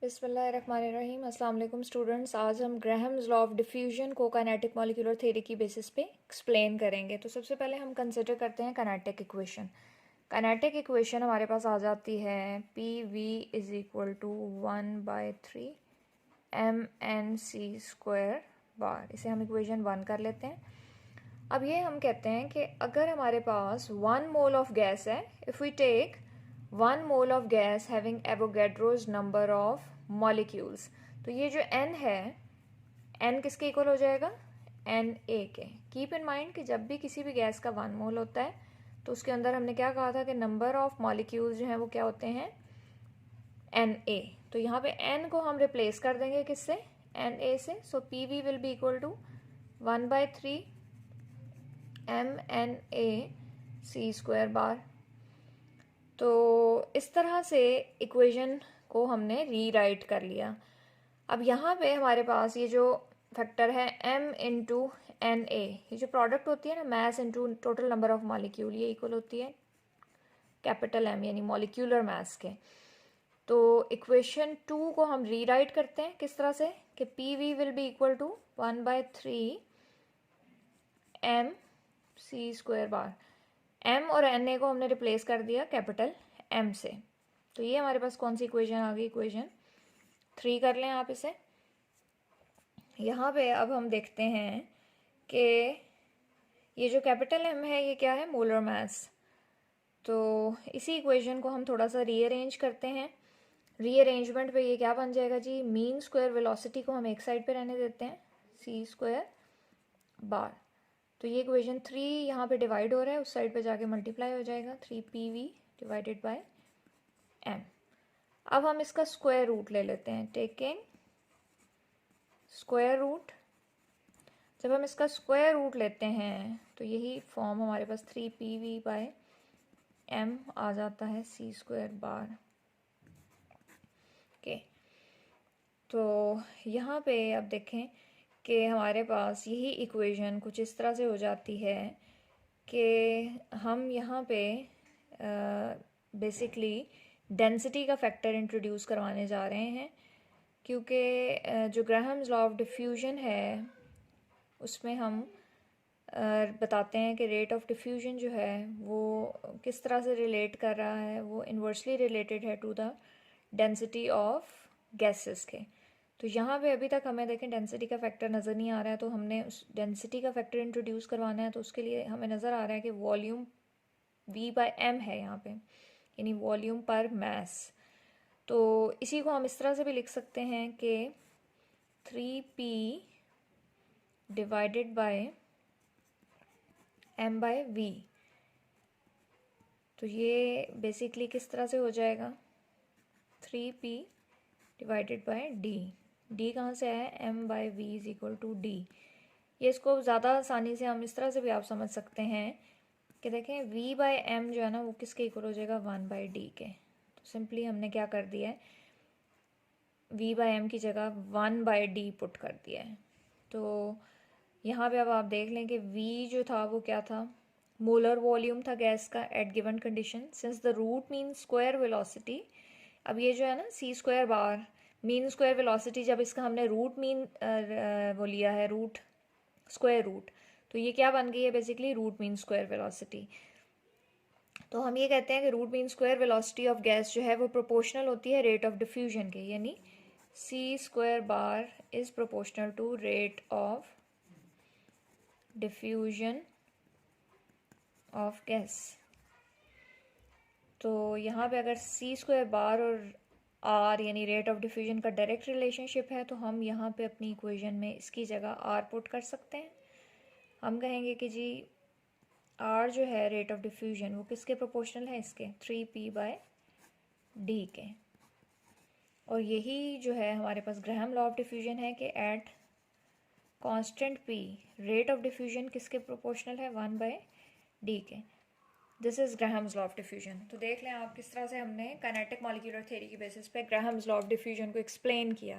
बिस्मिल्लाहिर्रहमानिर्रहीम। अस्सलाम वालेकुम स्टूडेंट्स। आज हम ग्राहम्स लॉ ऑफ डिफ्यूजन को काइनेटिक मॉलिक्यूलर थ्योरी की बेसिस पे एक्सप्लेन करेंगे। तो सबसे पहले हम कंसिडर करते हैं काइनेटिक इक्वेशन। काइनेटिक इक्वेशन हमारे पास आ जाती है P V is equal to 1/3 mnc² bar. इसे हम इक्वेशन 1 कर लेते हैं। अब ये हम कहते हैं कि अगर हमारे पास 1 मोल ऑफ गैस है, if we take 1 mole of gas having Avogadro's number of molecules, तो ये जो n है, n किसके इक्वल हो जाएगा? Na के। कीप इन माइंड कि जब भी किसी भी गैस का 1 मोल होता है तो उसके अंदर हमने क्या कहा था कि नंबर ऑफ मॉलिक्यूल्स जो हैं वो क्या होते हैं? Na। तो यहाँ पे n को हम रिप्लेस कर देंगे किससे? Na से। So PV will be equal to 1/3 mNac² bar. तो इस तरह से इक्वेशन को हमने रीराइट कर लिया। अब यहाँ पे हमारे पास ये जो फैक्टर है m इंटू एन ए, ये जो प्रोडक्ट होती है ना, mass into total number of molecule, ये इक्वल होती है कैपिटल M यानी मॉलिक्यूलर मास के। तो इक्वेशन 2 को हम रीराइट करते हैं किस तरह से कि PV will be equal to 1/3 mc² bar. m और na को हमने रिप्लेस कर दिया कैपिटल M से। तो ये हमारे पास कौन सी इक्वेशन आ गई? इक्वेशन 3 कर लें आप इसे। यहाँ पे अब हम देखते हैं कि ये जो कैपिटल M है ये क्या है? Molar mass. तो इसी इक्वेशन को हम थोड़ा सा रीअरेंज करते हैं। रीअरेंजमेंट पे ये क्या बन जाएगा जी? मीन स्क्वायर वेलोसिटी को हम एक साइड पे रहने देते हैं, c² बार। तो ये इक्वेशन 3 यहाँ पे डिवाइड हो रहा है, उस साइड पे जाके मल्टीप्लाई हो जाएगा 3PV डिवाइडेड बाय m। अब हम इसका स्क्वायर रूट ले लेते हैं, टेकिंग स्क्वायर रूट। जब हम इसका स्क्वायर रूट लेते हैं तो यही फॉर्म हमारे पास 3PV बाय m आ जाता है c² बार के। तो यहाँ पे अब देखें कि हमारे पास यही इक्वेशन कुछ इस तरह से हो जाती है कि हम यहाँ पे बेसिकली डेंसिटी का फैक्टर इंट्रोड्यूस करवाने जा रहे हैं, क्योंकि जो ग्राहम्स लॉ ऑफ डिफ्यूजन है उसमें हम बताते हैं कि रेट ऑफ डिफ्यूजन जो है वो किस तरह से रिलेट कर रहा है, वो इन्वर्सली रिलेटेड है to the density of gases के। तो यहाँ पे अभी तक हमें देखें डेंसिटी का फैक्टर नज़र नहीं आ रहा है, तो हमने उस डेंसिटी का फैक्टर इंट्रोड्यूस करवाना है। तो उसके लिए हमें नज़र आ रहा है कि वॉल्यूम V/m है यहाँ पे, यानी वॉल्यूम पर मास। तो इसी को हम इस तरह से भी लिख सकते हैं कि 3P डिवाइडेड बाय m/v। तो ये बेसिकली किस तरह से हो जाएगा? 3P divided by d। d कहाँ से आया? m/v is equal to d। ये इसको ज़्यादा आसानी से हम इस तरह से भी आप समझ सकते हैं कि देखें v/m जो है ना वो किसके इक्वल हो जाएगा? 1/d के। तो सिंपली हमने क्या कर दिया है, v/m की जगह 1/d पुट कर दिया है। तो यहाँ पे अब आप देख लें कि v जो था वो क्या था? मोलर वॉल्यूम था गैस का at given condition. Since the root mean square velocity, अब ये जो है ना c² बार मीन स्क्वायर वेलोसिटी, जब इसका हमने रूट मीन वो लिया है, रूट स्क्वायर रूट, तो ये क्या बन गई है? Basically root mean square velocity. तो हम ये कहते हैं कि root mean square velocity of gas जो है वो प्रोपोर्शनल होती है रेट ऑफ डिफ्यूजन के, यानी c² bar is proportional to rate of diffusion of gas. तो यहाँ पे अगर c² बार और r यानी रेट ऑफ डिफ्यूजन का डायरेक्ट रिलेशनशिप है, तो हम यहाँ पे अपनी इक्वेशन में इसकी जगह r पुट कर सकते हैं। हम कहेंगे कि जी r जो है रेट ऑफ डिफ्यूजन वो किसके प्रोपोर्शनल है? इसके 3P/d के। और यही जो है हमारे पास ग्राहम लॉ ऑफ डिफ्यूजन है कि at constant p rate of diffusion किसके प्रोपोर्शनल है? 1/d के। This is Graham's law of diffusion. तो देख लें आप किस तरह से हमने काइनेटिक मॉलिक्यूलर थ्योरी की बेसिस पे ग्राहम्स लॉ ऑफ डिफ्यूजन को एक्सप्लेन किया।